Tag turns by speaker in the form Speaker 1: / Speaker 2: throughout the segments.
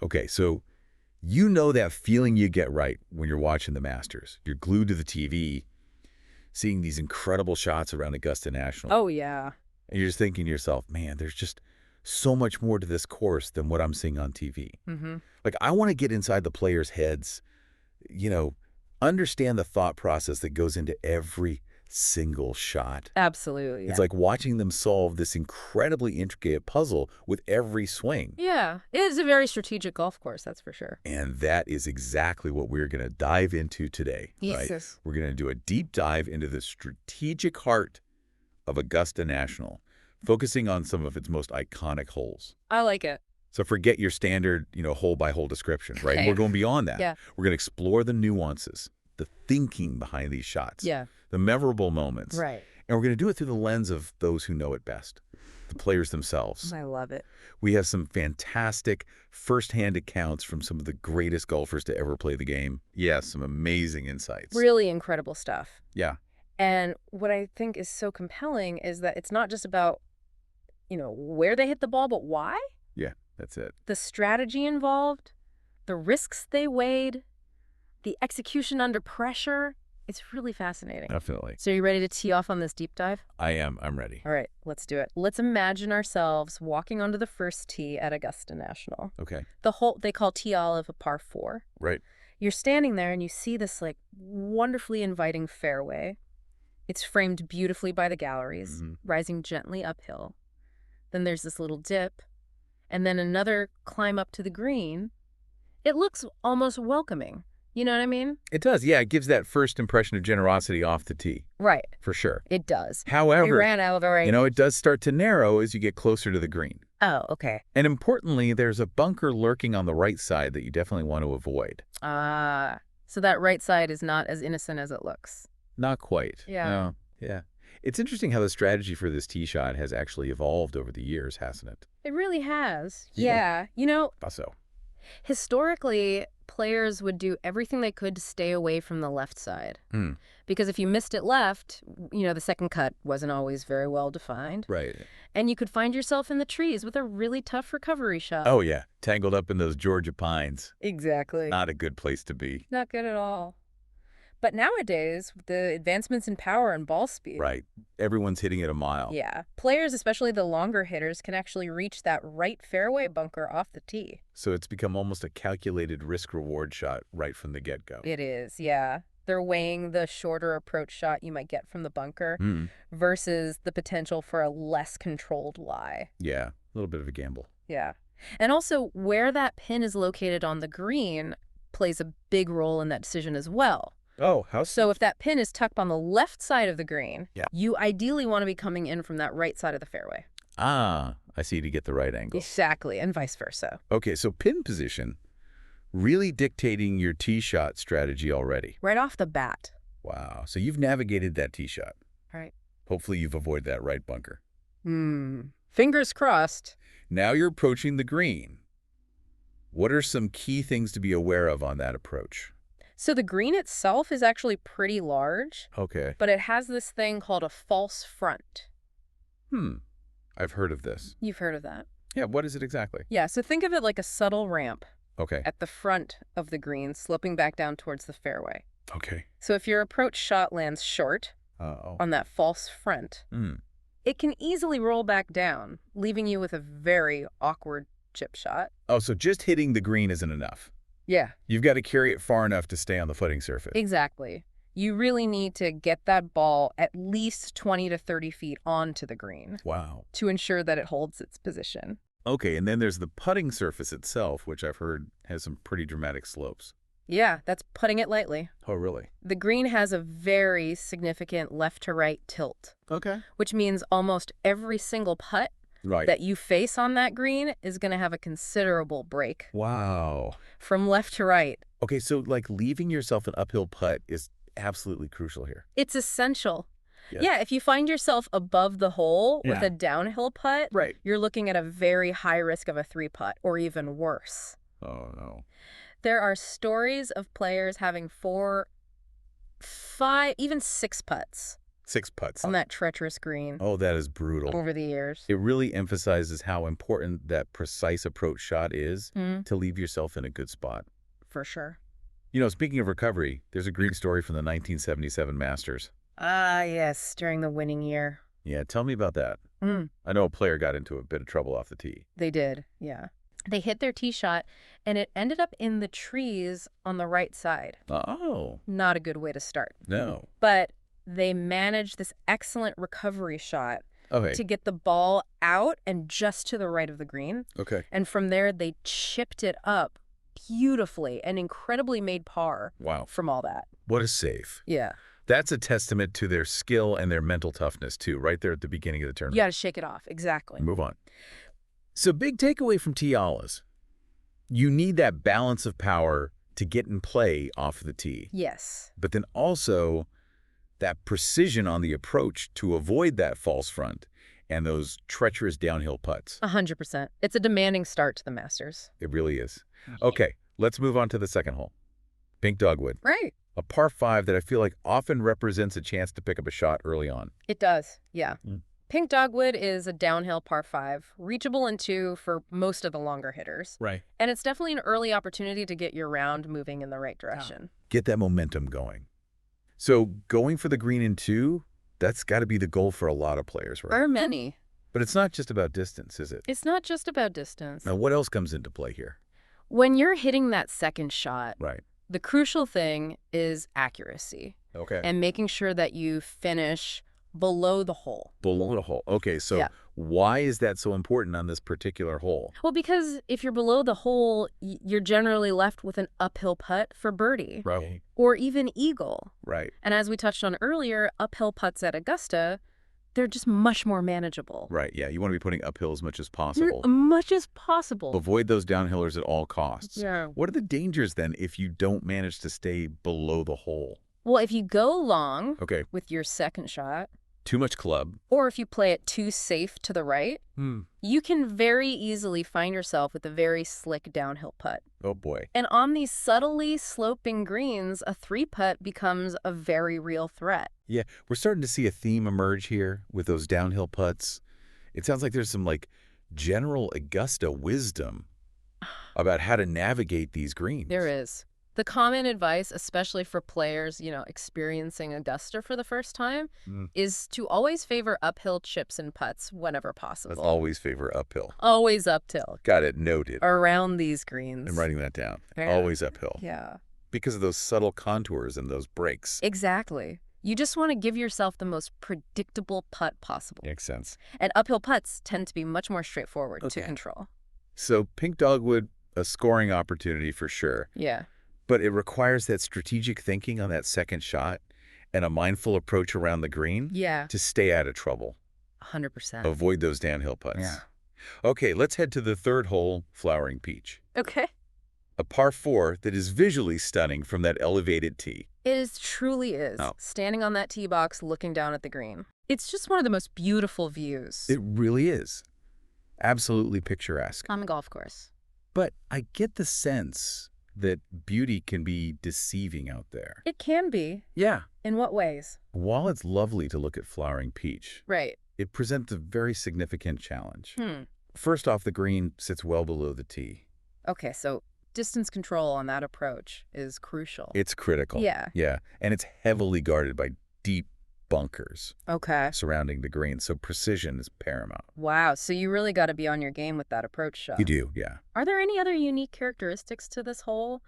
Speaker 1: Okay, so you know that feeling you get right when you're watching the Masters. You're glued to the TV, seeing these incredible shots around Augusta National.
Speaker 2: Oh, yeah.
Speaker 1: And you're just thinking to yourself, man, there's just so much more to this course than what I'm seeing on TV.
Speaker 2: Mm-hmm.
Speaker 1: Like, I want to get inside the players' heads, you know, understand the thought process that goes into every single shot.
Speaker 2: Absolutely,
Speaker 1: It's
Speaker 2: yeah.
Speaker 1: like watching them solve this incredibly intricate puzzle with every swing.
Speaker 2: Yeah, it is a very strategic golf course, that's for sure.
Speaker 1: And that is exactly what we're going to dive into today.
Speaker 2: Yes.
Speaker 1: Right? We're going to do a deep dive into the strategic heart of Augusta National, focusing on some of its most iconic holes.
Speaker 2: I like it.
Speaker 1: So forget your standard, hole-by-hole description, right?
Speaker 2: Okay.
Speaker 1: We're going beyond that.
Speaker 2: Yeah.
Speaker 1: We're going to explore the nuances, the thinking behind these shots,
Speaker 2: Yeah.
Speaker 1: the memorable moments.
Speaker 2: Right.
Speaker 1: And we're going to do it through the lens of those who know it best, the players themselves.
Speaker 2: I love it.
Speaker 1: We have some fantastic first-hand accounts from some of the greatest golfers to ever play the game. Yes, some amazing insights.
Speaker 2: Really incredible stuff.
Speaker 1: Yeah.
Speaker 2: And what I think is so compelling is that it's not just about, where they hit the ball, but why?
Speaker 1: Yeah, that's it.
Speaker 2: The strategy involved, the risks they weighed, the execution under pressure. It's really fascinating.
Speaker 1: Definitely.
Speaker 2: So are you ready to tee off on this deep dive?
Speaker 1: I am. I'm ready.
Speaker 2: All right, let's do it. Let's imagine ourselves walking onto the first tee at Augusta National.
Speaker 1: Okay.
Speaker 2: The hole they call Tee Olive a par 4.
Speaker 1: Right.
Speaker 2: You're standing there and you see this wonderfully inviting fairway. It's framed beautifully by the galleries, rising gently uphill. Then there's this little dip, and then another climb up to the green. It looks almost welcoming. You know what I mean?
Speaker 1: It does. Yeah, it gives that first impression of generosity off the tee.
Speaker 2: Right.
Speaker 1: For sure.
Speaker 2: It does.
Speaker 1: However,
Speaker 2: It ran out of right.
Speaker 1: it does start to narrow as you get closer to the green.
Speaker 2: Oh, okay.
Speaker 1: And importantly, there's a bunker lurking on the right side that you definitely want to avoid.
Speaker 2: So that right side is not as innocent as it looks.
Speaker 1: Not quite.
Speaker 2: Yeah.
Speaker 1: No. Yeah. It's interesting how the strategy for this tee shot has actually evolved over the years, hasn't it?
Speaker 2: It really has.
Speaker 1: Yeah.
Speaker 2: Yeah.
Speaker 1: Also.
Speaker 2: Historically, players would do everything they could to stay away from the left side. Because if you missed it left, the second cut wasn't always very well defined.
Speaker 1: Right.
Speaker 2: And you could find yourself in the trees with a really tough recovery shot.
Speaker 1: Oh, yeah. Tangled up in those Georgia pines.
Speaker 2: Exactly.
Speaker 1: Not a good place to be.
Speaker 2: Not good at all. But nowadays, with the advancements in power and ball speed.
Speaker 1: Right. Everyone's hitting it a mile.
Speaker 2: Yeah. Players, especially the longer hitters, can actually reach that right fairway bunker off the tee.
Speaker 1: So it's become almost a calculated risk-reward shot right from the get-go.
Speaker 2: It is, yeah. They're weighing the shorter approach shot you might get from the bunker versus the potential for a less controlled lie.
Speaker 1: Yeah, a little bit of a gamble.
Speaker 2: Yeah. And also, where that pin is located on the green plays a big role in that decision as well.
Speaker 1: Oh, how
Speaker 2: so? If that pin is tucked on the left side of the green,
Speaker 1: yeah,
Speaker 2: you ideally want to be coming in from that right side of the fairway.
Speaker 1: Ah, I see, to get the right angle.
Speaker 2: Exactly, and vice versa.
Speaker 1: Okay, so pin position really dictating your tee shot strategy already.
Speaker 2: Right off the bat.
Speaker 1: Wow, so you've navigated that tee shot.
Speaker 2: Right.
Speaker 1: Hopefully you've avoided that right bunker.
Speaker 2: Fingers crossed.
Speaker 1: Now you're approaching the green. What are some key things to be aware of on that approach?
Speaker 2: So the green itself is actually pretty large.
Speaker 1: Okay.
Speaker 2: But it has this thing called a false front.
Speaker 1: I've heard of this.
Speaker 2: You've heard of that.
Speaker 1: Yeah, what is it exactly?
Speaker 2: Yeah, so think of it like a subtle ramp.
Speaker 1: Okay.
Speaker 2: At the front of the green, sloping back down towards the fairway.
Speaker 1: Okay.
Speaker 2: So if your approach shot lands short on that false front, it can easily roll back down, leaving you with a very awkward chip shot.
Speaker 1: Oh, so just hitting the green isn't enough.
Speaker 2: Yeah.
Speaker 1: You've got to carry it far enough to stay on the footing surface.
Speaker 2: Exactly. You really need to get that ball at least 20 to 30 feet onto the green.
Speaker 1: Wow.
Speaker 2: To ensure that it holds its position.
Speaker 1: Okay, and then there's the putting surface itself, which I've heard has some pretty dramatic slopes.
Speaker 2: Yeah, that's putting it lightly.
Speaker 1: Oh, really?
Speaker 2: The green has a very significant left-to-right tilt.
Speaker 1: Okay.
Speaker 2: Which means almost every single putt that you face on that green is going to have a considerable break.
Speaker 1: Wow.
Speaker 2: From left to right.
Speaker 1: Okay, so leaving yourself an uphill putt is absolutely crucial here.
Speaker 2: It's essential. Yeah, if you find yourself above the hole with a downhill putt, you're looking at a very high risk of a 3-putt or even worse.
Speaker 1: Oh, no.
Speaker 2: There are stories of players having 4, 5, even 6 putts
Speaker 1: 6 putts.
Speaker 2: On that treacherous green.
Speaker 1: Oh, that is brutal.
Speaker 2: Over the years.
Speaker 1: It really emphasizes how important that precise approach shot is
Speaker 2: Mm.
Speaker 1: to leave yourself in a good spot.
Speaker 2: For sure.
Speaker 1: You know, speaking of recovery, there's a great story from the 1977 Masters.
Speaker 2: Ah, yes, during the winning year.
Speaker 1: Yeah, tell me about that.
Speaker 2: Mm.
Speaker 1: I know a player got into a bit of trouble off the tee.
Speaker 2: They did, yeah. They hit their tee shot, and it ended up in the trees on the right side.
Speaker 1: Oh.
Speaker 2: Not a good way to start.
Speaker 1: No.
Speaker 2: But they managed this excellent recovery shot
Speaker 1: Okay.
Speaker 2: to get the ball out and just to the right of the green.
Speaker 1: Okay.
Speaker 2: And from there, they chipped it up beautifully and incredibly made par.
Speaker 1: Wow.
Speaker 2: From all that.
Speaker 1: What a save.
Speaker 2: Yeah.
Speaker 1: That's a testament to their skill and their mental toughness, too, right there at the beginning of the tournament.
Speaker 2: You got to shake it off. Exactly.
Speaker 1: Move on. So big takeaway from Tialas. You need that balance of power to get in play off the tee.
Speaker 2: Yes.
Speaker 1: But then also that precision on the approach to avoid that false front and those treacherous downhill putts.
Speaker 2: 100%. It's a demanding start to the Masters.
Speaker 1: It really is. Okay, let's move on to the second hole. Pink Dogwood.
Speaker 2: Right.
Speaker 1: A par 5 that I feel like often represents a chance to pick up a shot early on.
Speaker 2: It does, yeah.
Speaker 1: Mm.
Speaker 2: Pink Dogwood is a downhill par 5, reachable in 2 for most of the longer hitters.
Speaker 1: Right.
Speaker 2: And it's definitely an early opportunity to get your round moving in the right direction.
Speaker 1: Get that momentum going. So going for the green in 2, that's got to be the goal for a lot of players, right?
Speaker 2: For many.
Speaker 1: But it's not just about distance, is it?
Speaker 2: It's not just about distance.
Speaker 1: Now, what else comes into play here?
Speaker 2: When you're hitting that second shot,
Speaker 1: Right.
Speaker 2: the crucial thing is accuracy
Speaker 1: Okay.
Speaker 2: and making sure that you finish below the hole.
Speaker 1: Below the hole. Okay, so
Speaker 2: Yeah.
Speaker 1: why is that so important on this particular hole?
Speaker 2: Well, because if you're below the hole, you're generally left with an uphill putt for birdie
Speaker 1: Right.
Speaker 2: or even eagle.
Speaker 1: Right.
Speaker 2: And as we touched on earlier, uphill putts at Augusta, they're just much more manageable.
Speaker 1: Right, yeah. You want to be putting uphill as much as possible.
Speaker 2: Much as possible.
Speaker 1: Avoid those downhillers at all costs.
Speaker 2: Yeah.
Speaker 1: What are the dangers then if you don't manage to stay below the hole?
Speaker 2: Well, if you go long
Speaker 1: Okay,
Speaker 2: with your second shot,
Speaker 1: too much club.
Speaker 2: or if you play it too safe to the right, you can very easily find yourself with a very slick downhill putt.
Speaker 1: Oh boy.
Speaker 2: And on these subtly sloping greens, a 3-putt becomes a very real threat.
Speaker 1: Yeah, we're starting to see a theme emerge here with those downhill putts. It sounds like there's some general Augusta wisdom about how to navigate these greens.
Speaker 2: There is. The common advice, especially for players, experiencing Augusta for the first time, is to always favor uphill chips and putts whenever possible.
Speaker 1: Let's always favor uphill.
Speaker 2: Always uphill.
Speaker 1: Got it noted.
Speaker 2: Around these greens.
Speaker 1: I'm writing that down.
Speaker 2: Yeah.
Speaker 1: Always uphill.
Speaker 2: Yeah.
Speaker 1: Because of those subtle contours and those breaks.
Speaker 2: Exactly. You just want to give yourself the most predictable putt possible.
Speaker 1: Makes sense.
Speaker 2: And uphill putts tend to be much more straightforward to
Speaker 1: Okay.
Speaker 2: control.
Speaker 1: So Pink Dogwood, a scoring opportunity for sure.
Speaker 2: Yeah.
Speaker 1: But it requires that strategic thinking on that second shot and a mindful approach around the green
Speaker 2: Yeah.
Speaker 1: to stay out of trouble.
Speaker 2: 100%.
Speaker 1: Avoid those downhill putts.
Speaker 2: Yeah.
Speaker 1: Okay, let's head to the third hole, Flowering Peach.
Speaker 2: Okay.
Speaker 1: A par 4 that is visually stunning from that elevated tee.
Speaker 2: Truly is.
Speaker 1: Oh.
Speaker 2: Standing on that tee box looking down at the green. It's just one of the most beautiful views
Speaker 1: It really is. Absolutely picturesque.
Speaker 2: on a golf course.
Speaker 1: But I get the sense that beauty can be deceiving out there.
Speaker 2: It can be.
Speaker 1: Yeah.
Speaker 2: In what ways?
Speaker 1: While it's lovely to look at Flowering Peach,
Speaker 2: Right.
Speaker 1: it presents a very significant challenge.
Speaker 2: Hmm.
Speaker 1: First off, the green sits well below the tee.
Speaker 2: Okay, so distance control on that approach is crucial.
Speaker 1: It's critical.
Speaker 2: Yeah.
Speaker 1: Yeah, and it's heavily guarded by deep bunkers
Speaker 2: Okay.
Speaker 1: surrounding the green, so precision is paramount.
Speaker 2: Wow, so you really got to be on your game with that approach shot.
Speaker 1: You do, yeah.
Speaker 2: Are there any other unique characteristics to this hole?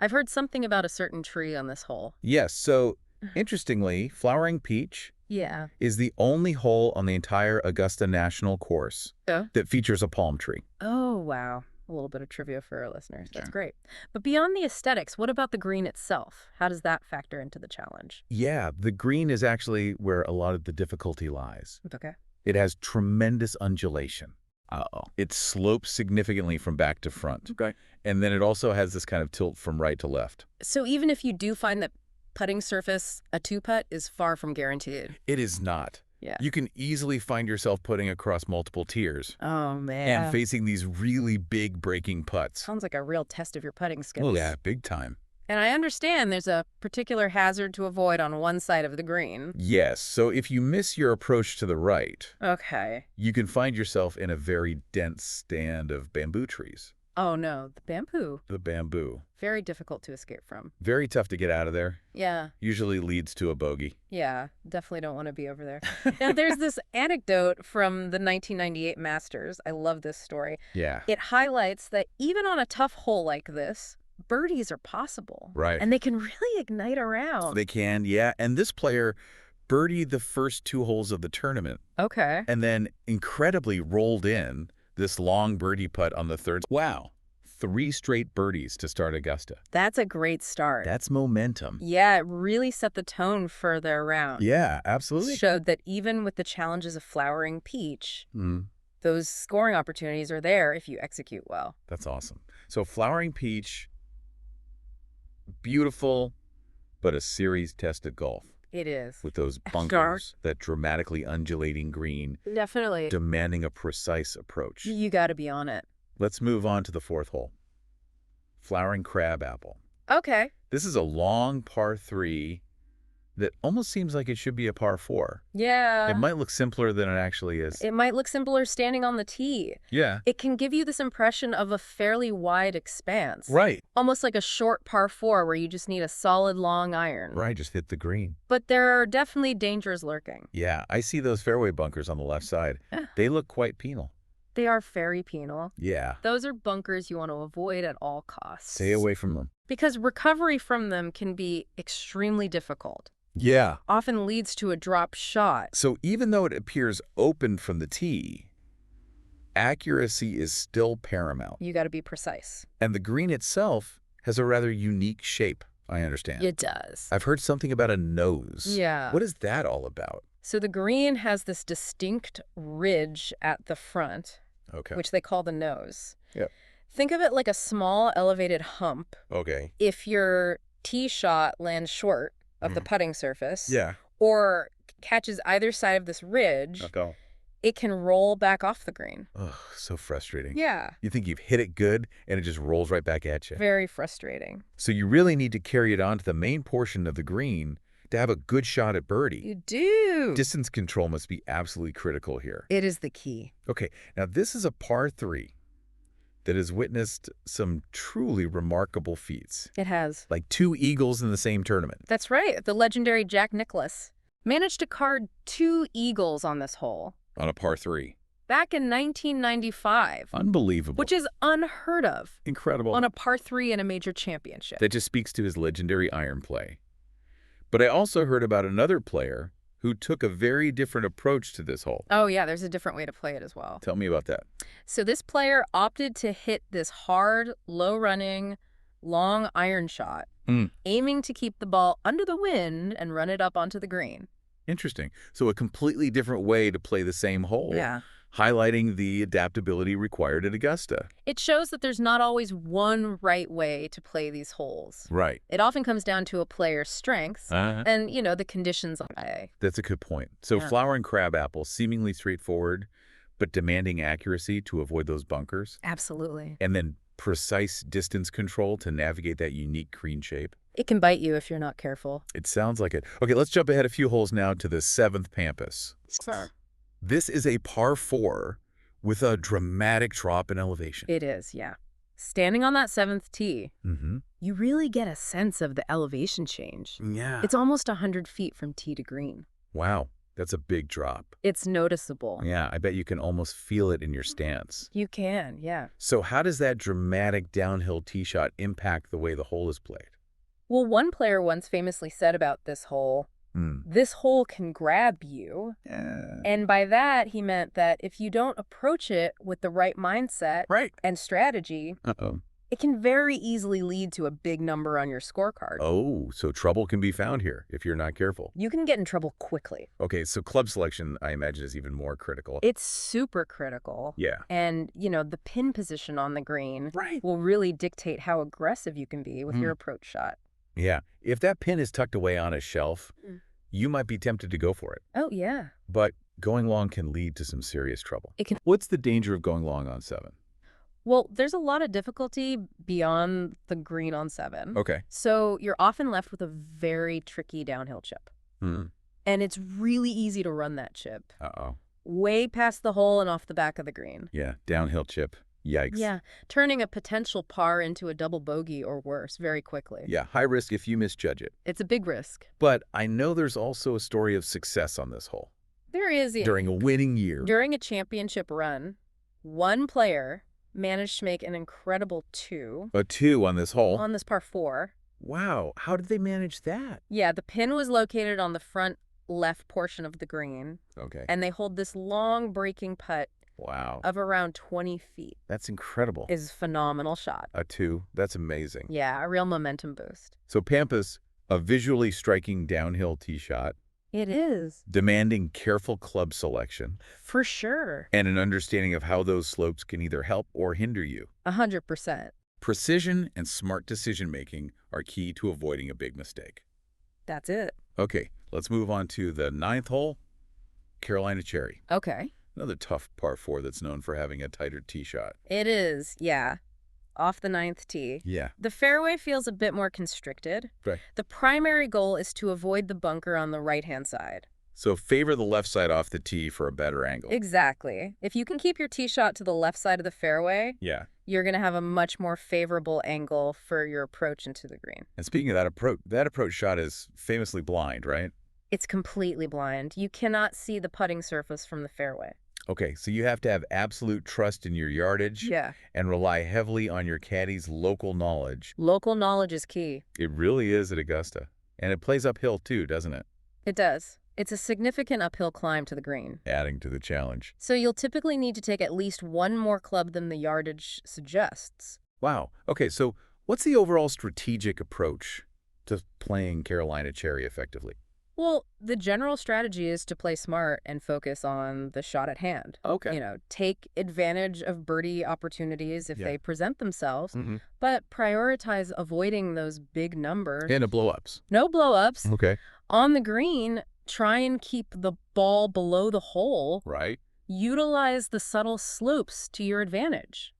Speaker 2: I've heard something about a certain tree on this hole.
Speaker 1: Yes, so interestingly, Flowering Peach
Speaker 2: Yeah.
Speaker 1: is the only hole on the entire Augusta National course
Speaker 2: Oh.
Speaker 1: that features a palm tree.
Speaker 2: Oh, wow. A little bit of trivia for our listeners. That's
Speaker 1: Sure.
Speaker 2: great. But beyond the aesthetics, what about the green itself? How does that factor into the challenge?
Speaker 1: Yeah, the green is actually where a lot of the difficulty lies.
Speaker 2: Okay.
Speaker 1: It has tremendous undulation.
Speaker 2: Uh-oh.
Speaker 1: It slopes significantly from back to front.
Speaker 2: Okay.
Speaker 1: And then it also has this kind of tilt from right to left.
Speaker 2: So even if you do find that putting surface, a 2-putt, is far from guaranteed.
Speaker 1: It is not.
Speaker 2: Yeah.
Speaker 1: You can easily find yourself putting across multiple tiers
Speaker 2: Oh, man.
Speaker 1: and facing these really big breaking putts.
Speaker 2: Sounds like a real test of your putting skills.
Speaker 1: Oh, yeah, big time.
Speaker 2: And I understand there's a particular hazard to avoid on one side of the green.
Speaker 1: Yes, so if you miss your approach to the right,
Speaker 2: Okay.
Speaker 1: you can find yourself in a very dense stand of bamboo trees.
Speaker 2: Oh no, the bamboo.
Speaker 1: The bamboo.
Speaker 2: Very difficult to escape from.
Speaker 1: Very tough to get out of there.
Speaker 2: Yeah.
Speaker 1: Usually leads to a bogey.
Speaker 2: Yeah, definitely don't want to be over there. Now, there's this anecdote from the 1998 Masters. I love this story.
Speaker 1: Yeah.
Speaker 2: It highlights that even on a tough hole like this, birdies are possible.
Speaker 1: Right.
Speaker 2: And they can really ignite a round.
Speaker 1: They can, yeah. And this player birdied the first 2 holes of the tournament
Speaker 2: Okay.
Speaker 1: and then incredibly rolled in this long birdie putt on the third. Wow. 3 straight birdies to start Augusta.
Speaker 2: That's a great start.
Speaker 1: That's momentum.
Speaker 2: Yeah, it really set the tone for their round.
Speaker 1: Yeah, absolutely.
Speaker 2: Showed that even with the challenges of flowering peach, those scoring opportunities are there if you execute well.
Speaker 1: That's awesome. So flowering peach, beautiful, but a series-tested golf.
Speaker 2: It is.
Speaker 1: With those bunkers, that dramatically undulating green,
Speaker 2: Definitely.
Speaker 1: demanding a precise approach.
Speaker 2: You got to be on it.
Speaker 1: Let's move on to the 4th hole. Flowering crabapple.
Speaker 2: Okay.
Speaker 1: This is a long par 3 that almost seems like it should be a par 4.
Speaker 2: Yeah.
Speaker 1: It might look simpler than it actually is.
Speaker 2: It might look simpler standing on the tee.
Speaker 1: Yeah.
Speaker 2: It can give you this impression of a fairly wide expanse.
Speaker 1: Right.
Speaker 2: Almost like a short par 4 where you just need a solid long iron.
Speaker 1: Right, just hit the green.
Speaker 2: But there are definitely dangers lurking.
Speaker 1: Yeah, I see those fairway bunkers on the left side.
Speaker 2: Yeah.
Speaker 1: They look quite penal.
Speaker 2: They are very penal.
Speaker 1: Yeah.
Speaker 2: Those are bunkers you want to avoid at all costs.
Speaker 1: Stay away from them.
Speaker 2: Because recovery from them can be extremely difficult.
Speaker 1: Yeah.
Speaker 2: Often leads to a drop shot.
Speaker 1: So even though it appears open from the tee, accuracy is still paramount.
Speaker 2: You got to be precise.
Speaker 1: And the green itself has a rather unique shape, I understand.
Speaker 2: It does.
Speaker 1: I've heard something about a nose.
Speaker 2: Yeah.
Speaker 1: What is that all about?
Speaker 2: So the green has this distinct ridge at the front,
Speaker 1: Okay.
Speaker 2: which they call the nose.
Speaker 1: Yep.
Speaker 2: Think of it like a small elevated hump.
Speaker 1: Okay.
Speaker 2: If your tee shot lands short of the putting surface,
Speaker 1: Yeah.
Speaker 2: or catches either side of this ridge,
Speaker 1: Go.
Speaker 2: it can roll back off the green.
Speaker 1: Ugh, so frustrating.
Speaker 2: Yeah.
Speaker 1: You think you've hit it good, and it just rolls right back at you.
Speaker 2: Very frustrating.
Speaker 1: So you really need to carry it onto the main portion of the green to have a good shot at birdie.
Speaker 2: You do.
Speaker 1: Distance control must be absolutely critical here.
Speaker 2: It is the key.
Speaker 1: Okay, now this is a par 3 that has witnessed some truly remarkable feats.
Speaker 2: It has.
Speaker 1: Like 2 eagles in the same tournament.
Speaker 2: That's right. The legendary Jack Nicklaus managed to card 2 eagles on this hole.
Speaker 1: On a par 3.
Speaker 2: Back in 1995.
Speaker 1: Unbelievable.
Speaker 2: Which is unheard of.
Speaker 1: Incredible.
Speaker 2: On a par 3 in a major championship.
Speaker 1: That just speaks to his legendary iron play. But I also heard about another player who took a very different approach to this hole.
Speaker 2: Oh, yeah, there's a different way to play it as well.
Speaker 1: Tell me about that.
Speaker 2: So this player opted to hit this hard, low-running, long iron shot, aiming to keep the ball under the wind and run it up onto the green.
Speaker 1: Interesting. So a completely different way to play the same hole.
Speaker 2: Yeah.
Speaker 1: Highlighting the adaptability required at Augusta.
Speaker 2: It shows that there's not always one right way to play these holes.
Speaker 1: Right.
Speaker 2: It often comes down to a player's strengths and, the conditions on the day.
Speaker 1: That's a good point. So flowering crabapple, seemingly straightforward, but demanding accuracy to avoid those bunkers.
Speaker 2: Absolutely.
Speaker 1: And then precise distance control to navigate that unique green shape.
Speaker 2: It can bite you if you're not careful.
Speaker 1: It sounds like it. Okay, let's jump ahead a few holes now to the 7th Pampas.
Speaker 2: Sure.
Speaker 1: This is a par 4 with a dramatic drop in elevation.
Speaker 2: It is, yeah. Standing on that 7th tee, you really get a sense of the elevation change.
Speaker 1: Yeah.
Speaker 2: It's almost 100 feet from tee to green.
Speaker 1: Wow, that's a big drop.
Speaker 2: It's noticeable.
Speaker 1: Yeah, I bet you can almost feel it in your stance.
Speaker 2: You can, yeah.
Speaker 1: So how does that dramatic downhill tee shot impact the way the hole is played?
Speaker 2: Well, one player once famously said about this hole, this hole can grab you. And by that, he meant that if you don't approach it with the right mindset and strategy, it can very easily lead to a big number on your scorecard.
Speaker 1: Oh, so trouble can be found here if you're not careful.
Speaker 2: You can get in trouble quickly.
Speaker 1: Okay, so club selection, I imagine, is even more critical.
Speaker 2: It's super critical.
Speaker 1: Yeah.
Speaker 2: And, the pin position on the green will really dictate how aggressive you can be with your approach shot.
Speaker 1: Yeah. If that pin is tucked away on a shelf, you might be tempted to go for it.
Speaker 2: Oh, yeah.
Speaker 1: But going long can lead to some serious trouble.
Speaker 2: It can.
Speaker 1: What's the danger of going long on 7?
Speaker 2: Well, there's a lot of difficulty beyond the green on 7.
Speaker 1: Okay.
Speaker 2: So you're often left with a very tricky downhill chip.
Speaker 1: Hmm.
Speaker 2: And it's really easy to run that chip
Speaker 1: Uh-oh.
Speaker 2: way past the hole and off the back of the green.
Speaker 1: Yeah, downhill chip. Yikes.
Speaker 2: Yeah, turning a potential par into a double bogey or worse very quickly.
Speaker 1: Yeah, high risk if you misjudge it.
Speaker 2: It's a big risk.
Speaker 1: But I know there's also a story of success on this hole.
Speaker 2: There is, yeah.
Speaker 1: During a winning year.
Speaker 2: During a championship run, one player managed to make an incredible 2.
Speaker 1: A 2 on this hole?
Speaker 2: On this par 4.
Speaker 1: Wow, how did they manage that?
Speaker 2: Yeah, the pin was located on the front left portion of the green.
Speaker 1: Okay.
Speaker 2: And they hold this long breaking putt
Speaker 1: Wow.
Speaker 2: of around 20 feet.
Speaker 1: That's incredible.
Speaker 2: Is a phenomenal shot.
Speaker 1: A 2. That's amazing.
Speaker 2: Yeah, a real momentum boost.
Speaker 1: So Pampas, a visually striking downhill tee shot,
Speaker 2: It is.
Speaker 1: demanding careful club selection,
Speaker 2: For sure.
Speaker 1: and an understanding of how those slopes can either help or hinder you.
Speaker 2: 100%.
Speaker 1: Precision and smart decision-making are key to avoiding a big mistake.
Speaker 2: That's it.
Speaker 1: Okay, let's move on to the 9th hole, Carolina Cherry.
Speaker 2: Okay.
Speaker 1: Another tough par 4 that's known for having a tighter tee shot.
Speaker 2: It is, yeah. Off the 9th tee.
Speaker 1: Yeah.
Speaker 2: The fairway feels a bit more constricted.
Speaker 1: Right.
Speaker 2: The primary goal is to avoid the bunker on the right-hand side.
Speaker 1: So favor the left side off the tee for a better angle.
Speaker 2: Exactly. If you can keep your tee shot to the left side of the fairway,
Speaker 1: Yeah.
Speaker 2: you're going to have a much more favorable angle for your approach into the green.
Speaker 1: And speaking of that approach shot is famously blind, right?
Speaker 2: It's completely blind. You cannot see the putting surface from the fairway.
Speaker 1: Okay, so you have to have absolute trust in your yardage and rely heavily on your caddy's local knowledge.
Speaker 2: Local knowledge is key.
Speaker 1: It really is at Augusta. And it plays uphill too, doesn't it?
Speaker 2: It does. It's a significant uphill climb to the green.
Speaker 1: Adding to the challenge.
Speaker 2: So you'll typically need to take at least one more club than the yardage suggests.
Speaker 1: Wow. Okay, so what's the overall strategic approach to playing Carolina Cherry effectively?
Speaker 2: Well, the general strategy is to play smart and focus on the shot at hand.
Speaker 1: Okay.
Speaker 2: You know, take advantage of birdie opportunities if they present themselves, but prioritize avoiding those big numbers.
Speaker 1: And blow-ups.
Speaker 2: No blow-ups.
Speaker 1: Okay.
Speaker 2: On the green, try and keep the ball below the hole.
Speaker 1: Right.
Speaker 2: Utilize the subtle slopes to your advantage.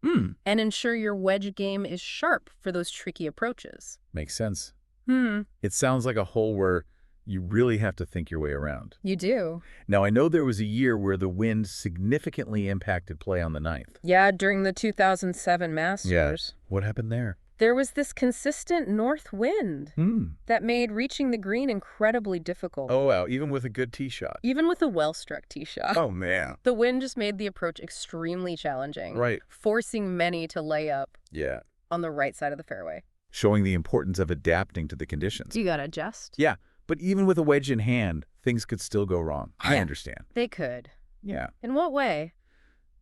Speaker 2: And ensure your wedge game is sharp for those tricky approaches.
Speaker 1: Makes sense. It sounds like a hole where you really have to think your way around.
Speaker 2: You do.
Speaker 1: Now, I know there was a year where the wind significantly impacted play on the 9th.
Speaker 2: Yeah, during the 2007 Masters.
Speaker 1: Yeah. What happened there?
Speaker 2: There was this consistent north wind that made reaching the green incredibly difficult.
Speaker 1: Oh, wow. Even with a good tee shot.
Speaker 2: Even with a well-struck tee shot.
Speaker 1: Oh, man.
Speaker 2: The wind just made the approach extremely challenging.
Speaker 1: Right.
Speaker 2: Forcing many to lay up
Speaker 1: Yeah.
Speaker 2: on the right side of the fairway.
Speaker 1: Showing the importance of adapting to the conditions.
Speaker 2: You gotta adjust.
Speaker 1: Yeah. But even with a wedge in hand, things could still go wrong. I understand.
Speaker 2: They could.
Speaker 1: Yeah.
Speaker 2: In what way?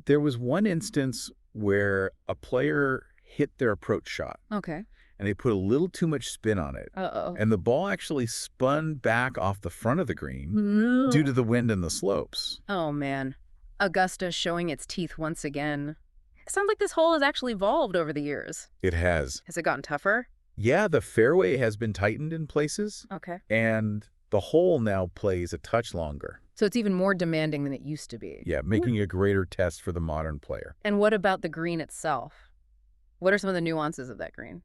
Speaker 1: There was one instance where a player hit their approach shot.
Speaker 2: Okay.
Speaker 1: And they put a little too much spin on it.
Speaker 2: Uh-oh.
Speaker 1: And the ball actually spun back off the front of the green due to the wind and the slopes.
Speaker 2: Oh, man. Augusta showing its teeth once again. It sounds like this hole has actually evolved over the years.
Speaker 1: It has.
Speaker 2: Has it gotten tougher?
Speaker 1: Yeah, the fairway has been tightened in places.
Speaker 2: Okay.
Speaker 1: And the hole now plays a touch longer.
Speaker 2: So it's even more demanding than it used to be.
Speaker 1: Yeah, making a greater test for the modern player.
Speaker 2: And what about the green itself? What are some of the nuances of that green?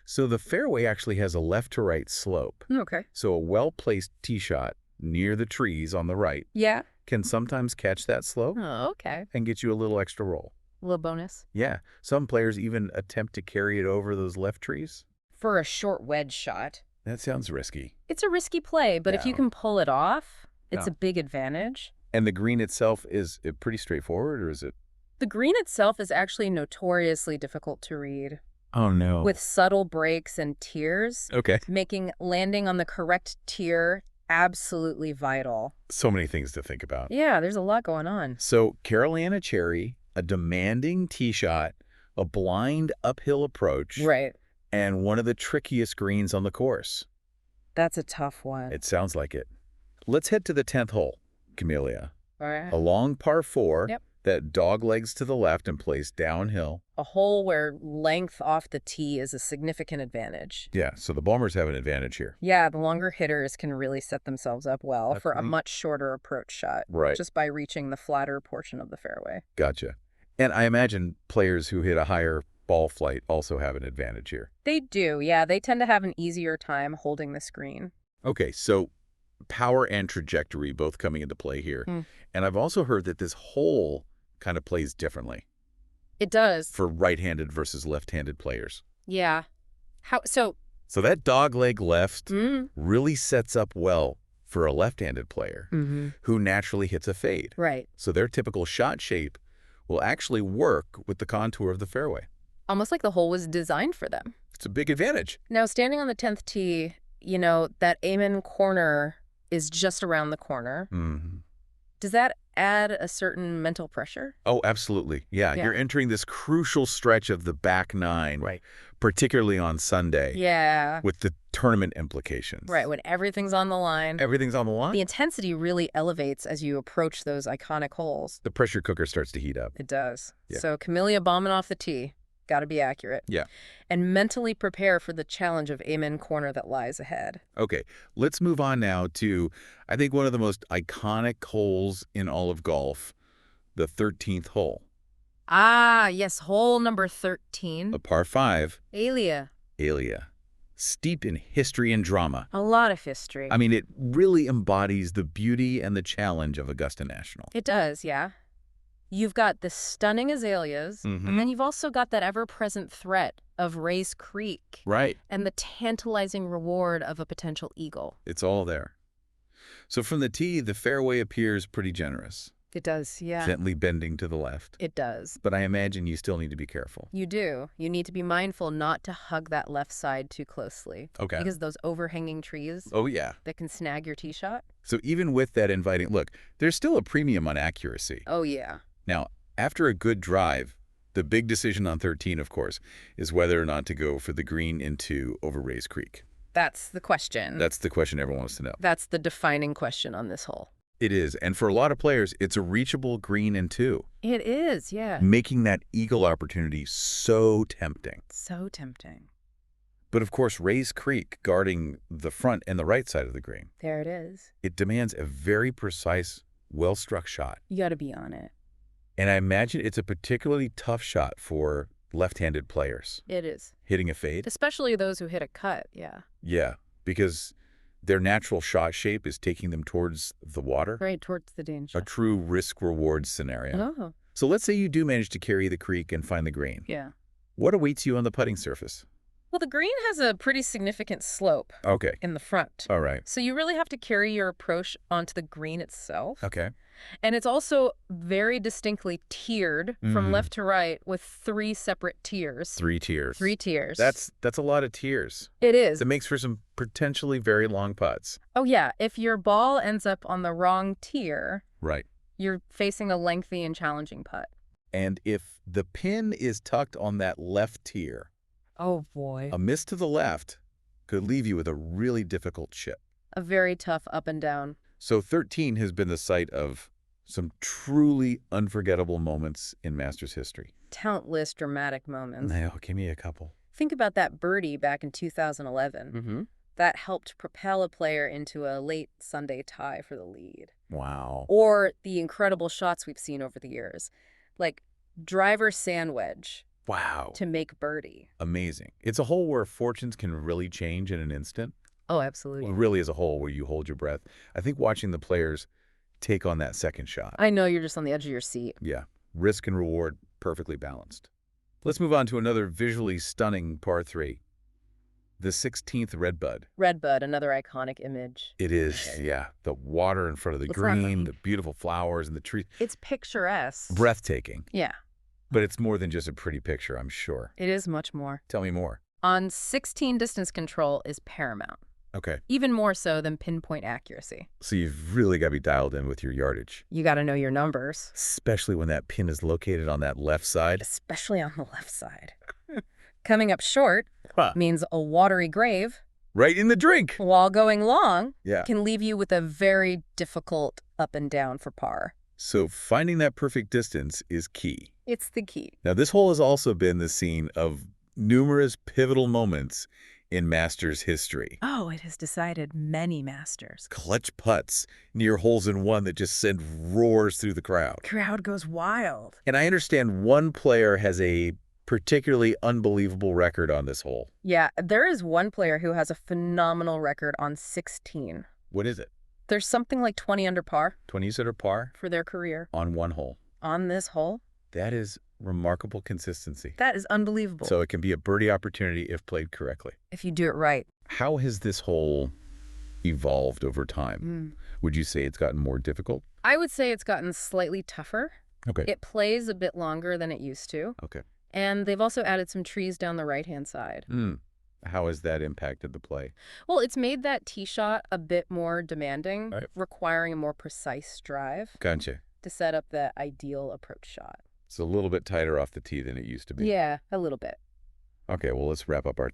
Speaker 1: So the fairway actually has a left to right slope.
Speaker 2: Okay.
Speaker 1: So a well-placed tee shot near the trees on the right
Speaker 2: Yeah.
Speaker 1: can sometimes catch that slope
Speaker 2: Oh, okay.
Speaker 1: and get you a little extra roll.
Speaker 2: A little bonus.
Speaker 1: Yeah, some players even attempt to carry it over those left trees.
Speaker 2: For a short wedge shot.
Speaker 1: That sounds risky.
Speaker 2: It's a risky play, but if you can pull it off, it's a big advantage.
Speaker 1: And the green itself, is it pretty straightforward, or is it?
Speaker 2: The green itself is actually notoriously difficult to read.
Speaker 1: Oh, no.
Speaker 2: With subtle breaks and tiers,
Speaker 1: Okay.
Speaker 2: making landing on the correct tier absolutely vital.
Speaker 1: So many things to think about.
Speaker 2: Yeah, there's a lot going on.
Speaker 1: So Carolina Cherry, a demanding tee shot, a blind uphill approach.
Speaker 2: Right.
Speaker 1: And one of the trickiest greens on the course.
Speaker 2: That's a tough one.
Speaker 1: It sounds like it. Let's head to the 10th hole, Camellia.
Speaker 2: All right.
Speaker 1: A long par 4
Speaker 2: Yep.
Speaker 1: that doglegs to the left and plays downhill.
Speaker 2: A hole where length off the tee is a significant advantage.
Speaker 1: Yeah, so the Bombers have an advantage here.
Speaker 2: Yeah, the longer hitters can really set themselves up well
Speaker 1: That's
Speaker 2: for a
Speaker 1: neat.
Speaker 2: much shorter approach shot.
Speaker 1: Right.
Speaker 2: Just by reaching the flatter portion of the fairway.
Speaker 1: Gotcha. And I imagine players who hit a higher ball flight also have an advantage here.
Speaker 2: They do, yeah. They tend to have an easier time holding the screen.
Speaker 1: Okay, so power and trajectory both coming into play here.
Speaker 2: Hmm.
Speaker 1: And I've also heard that this hole kind of plays differently
Speaker 2: It does.
Speaker 1: for right-handed versus left-handed players.
Speaker 2: Yeah. So
Speaker 1: that dogleg left
Speaker 2: mm,
Speaker 1: really sets up well for a left-handed player
Speaker 2: mm-hmm.
Speaker 1: who naturally hits a fade.
Speaker 2: Right.
Speaker 1: So their typical shot shape will actually work with the contour of the fairway.
Speaker 2: Almost like the hole was designed for them.
Speaker 1: It's a big advantage.
Speaker 2: Now, standing on the 10th tee, you know, that amen corner is just around the corner.
Speaker 1: Mm-hmm.
Speaker 2: Does that add a certain mental pressure?
Speaker 1: Oh, absolutely. Yeah, you're entering this crucial stretch of the back nine,
Speaker 2: Right.
Speaker 1: particularly on Sunday.
Speaker 2: Yeah.
Speaker 1: With the tournament implications.
Speaker 2: Right, when everything's on the line.
Speaker 1: Everything's on the line.
Speaker 2: The intensity really elevates as you approach those iconic holes.
Speaker 1: The pressure cooker starts to heat up.
Speaker 2: It does.
Speaker 1: Yeah.
Speaker 2: So Camellia bombing off the tee. Got to be accurate.
Speaker 1: Yeah.
Speaker 2: And mentally prepare for the challenge of amen corner that lies ahead.
Speaker 1: Okay, let's move on now to, I think, one of the most iconic holes in all of golf, the 13th hole.
Speaker 2: Ah, yes, hole number 13.
Speaker 1: A par 5.
Speaker 2: Alia.
Speaker 1: Steeped in history and drama.
Speaker 2: A lot of history.
Speaker 1: I mean, it really embodies the beauty and the challenge of Augusta National.
Speaker 2: It does, yeah. You've got the stunning azaleas, and then you've also got that ever-present threat of Rays Creek.
Speaker 1: Right.
Speaker 2: And the tantalizing reward of a potential eagle.
Speaker 1: It's all there. So from the tee, the fairway appears pretty generous.
Speaker 2: It does, yeah.
Speaker 1: Gently bending to the left.
Speaker 2: It does.
Speaker 1: But I imagine you still need to be careful.
Speaker 2: You do. You need to be mindful not to hug that left side too closely.
Speaker 1: Okay.
Speaker 2: Because those overhanging trees
Speaker 1: Oh, yeah.
Speaker 2: that can snag your tee shot.
Speaker 1: So even with that inviting look, there's still a premium on accuracy.
Speaker 2: Oh, yeah.
Speaker 1: Now, after a good drive, the big decision on 13, of course, is whether or not to go for the green into over Rays Creek.
Speaker 2: That's the question.
Speaker 1: That's the question everyone wants to know.
Speaker 2: That's the defining question on this hole.
Speaker 1: It is. And for a lot of players, it's a reachable green in 2.
Speaker 2: It is, yeah.
Speaker 1: Making that eagle opportunity so tempting.
Speaker 2: So tempting.
Speaker 1: But of course, Rays Creek guarding the front and the right side of the green.
Speaker 2: There it is.
Speaker 1: It demands a very precise, well-struck shot.
Speaker 2: You got to be on it.
Speaker 1: And I imagine it's a particularly tough shot for left-handed players.
Speaker 2: It is.
Speaker 1: Hitting a fade?
Speaker 2: Especially those who hit a cut, yeah.
Speaker 1: Yeah, because their natural shot shape is taking them towards the water.
Speaker 2: Right towards the danger.
Speaker 1: A true risk-reward scenario.
Speaker 2: Oh.
Speaker 1: So let's say you do manage to carry the creek and find the green.
Speaker 2: Yeah.
Speaker 1: What awaits you on the putting surface?
Speaker 2: Well, the green has a pretty significant slope
Speaker 1: Okay.
Speaker 2: in the front.
Speaker 1: All right.
Speaker 2: So you really have to carry your approach onto the green itself.
Speaker 1: Okay.
Speaker 2: And it's also very distinctly tiered from left to right with 3 separate tiers.
Speaker 1: 3 tiers.
Speaker 2: 3 tiers.
Speaker 1: That's a lot of tiers.
Speaker 2: It is.
Speaker 1: That makes for some potentially very long putts.
Speaker 2: Oh, yeah. If your ball ends up on the wrong tier,
Speaker 1: Right.
Speaker 2: you're facing a lengthy and challenging putt.
Speaker 1: And if the pin is tucked on that left tier,
Speaker 2: oh boy,
Speaker 1: a miss to the left could leave you with a really difficult chip.
Speaker 2: a very tough up and down.
Speaker 1: So 13 has been the site of some truly unforgettable moments in Masters history.
Speaker 2: Countless dramatic moments.
Speaker 1: No, give me a couple.
Speaker 2: Think about that birdie back in 2011. That helped propel a player into a late Sunday tie for the lead.
Speaker 1: Wow.
Speaker 2: Or the incredible shots we've seen over the years, like driver sand wedge
Speaker 1: Wow.
Speaker 2: to make birdie.
Speaker 1: Amazing. It's a hole where fortunes can really change in an instant.
Speaker 2: Oh, absolutely.
Speaker 1: It really is a hole where you hold your breath. I think watching the players take on that second shot.
Speaker 2: I know you're just on the edge of your seat.
Speaker 1: Yeah. Risk and reward perfectly balanced. Let's move on to another visually stunning par 3. The 16th Redbud.
Speaker 2: Redbud, another iconic image.
Speaker 1: It is, yeah. The water in front of the
Speaker 2: It's not
Speaker 1: green,
Speaker 2: green.
Speaker 1: the beautiful flowers and the trees.
Speaker 2: It's picturesque.
Speaker 1: Breathtaking.
Speaker 2: Yeah,
Speaker 1: But it's more than just a pretty picture, I'm sure.
Speaker 2: it is much more.
Speaker 1: Tell me more.
Speaker 2: On 16, distance control is paramount,
Speaker 1: Okay.
Speaker 2: even more so than pinpoint accuracy.
Speaker 1: So you've really got to be dialed in with your yardage,
Speaker 2: You got to know your numbers,
Speaker 1: especially when that pin is located on that left side.
Speaker 2: especially on the left side. Coming up short
Speaker 1: Huh.
Speaker 2: means a watery grave,
Speaker 1: Right in the drink.
Speaker 2: while going long
Speaker 1: Yeah.
Speaker 2: can leave you with a very difficult up and down for par.
Speaker 1: So finding that perfect distance is key.
Speaker 2: It's the key.
Speaker 1: Now, this hole has also been the scene of numerous pivotal moments in Masters history.
Speaker 2: Oh, it has decided many Masters.
Speaker 1: Clutch putts near holes-in-one that just send roars through the crowd.
Speaker 2: Crowd goes wild.
Speaker 1: And I understand one player has a particularly unbelievable record on this hole.
Speaker 2: Yeah, there is one player who has a phenomenal record on 16.
Speaker 1: What is it?
Speaker 2: There's something like 20 under par
Speaker 1: 20s under par
Speaker 2: for their career.
Speaker 1: on one hole.
Speaker 2: On this hole?
Speaker 1: That is remarkable consistency.
Speaker 2: That is unbelievable.
Speaker 1: So it can be a birdie opportunity if played correctly.
Speaker 2: If you do it right.
Speaker 1: How has this hole evolved over time? Would you say it's gotten more difficult?
Speaker 2: I would say it's gotten slightly tougher.
Speaker 1: Okay.
Speaker 2: It plays a bit longer than it used to.
Speaker 1: Okay.
Speaker 2: And they've also added some trees down the right-hand side.
Speaker 1: How has that impacted the play?
Speaker 2: Well, it's made that tee shot a bit more demanding,
Speaker 1: Right.
Speaker 2: requiring a more precise drive
Speaker 1: Gotcha.
Speaker 2: to set up the ideal approach shot.
Speaker 1: It's a little bit tighter off the tee than it used to be.
Speaker 2: Yeah, a little bit.
Speaker 1: Okay, well, let's wrap up our